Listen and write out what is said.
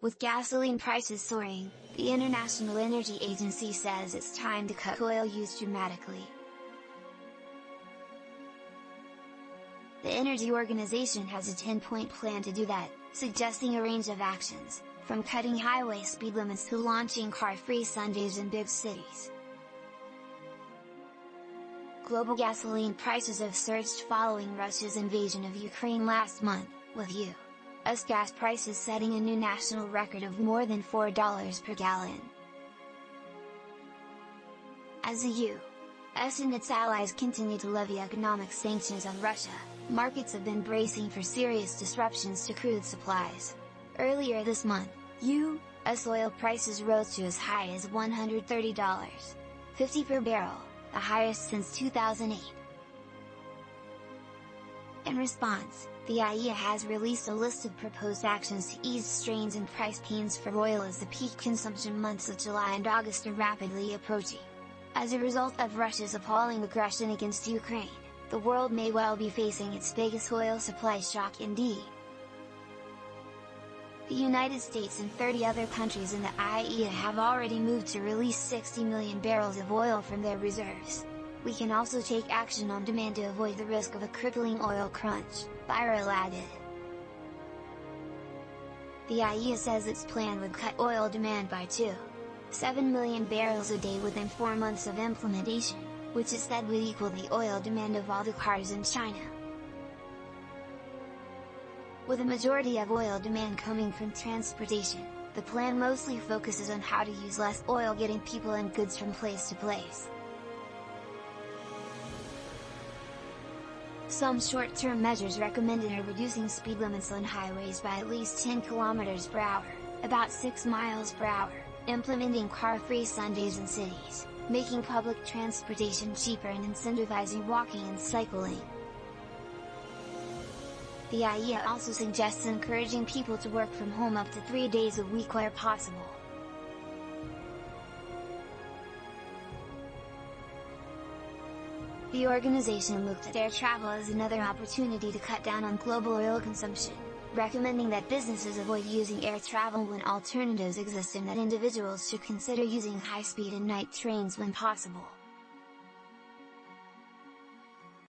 With gasoline prices soaring, the International Energy Agency says it's time to cut oil use dramatically. The Energy Organization has a 10-point plan to do that, suggesting a range of actions, from cutting highway speed limits to launching car-free Sundays in big cities. Global gasoline prices have surged following Russia's invasion of Ukraine last month, with U.S. gas prices setting a new national record of more than $4 per gallon. As the U.S. and its allies continue to levy economic sanctions on Russia, markets have been bracing for serious disruptions to crude supplies. Earlier this month, U.S. oil prices rose to as high as $130.50 per barrel, the highest since 2008. In response, the IEA has released a list of proposed actions to ease strains and price pains for oil as the peak consumption months of July and August are rapidly approaching. As a result of Russia's appalling aggression against Ukraine, the world may well be facing its biggest oil supply shock indeed. The United States and 30 other countries in the IEA have already moved to release 60 million barrels of oil from their reserves. We can also take action on demand to avoid the risk of a crippling oil crunch, Birol added. The IEA says its plan would cut oil demand by 2.7 million barrels a day within 4 months of implementation, which is said would equal the oil demand of all the cars in China. With a majority of oil demand coming from transportation, the plan mostly focuses on how to use less oil getting people and goods from place to place. Some short-term measures recommended are reducing speed limits on highways by at least 10 km per hour, about 6 miles per hour, implementing car-free Sundays in cities, making public transportation cheaper and incentivizing walking and cycling. The IEA also suggests encouraging people to work from home up to 3 days a week where possible. The organization looked at air travel as another opportunity to cut down on global oil consumption, recommending that businesses avoid using air travel when alternatives exist and that individuals should consider using high-speed and night trains when possible.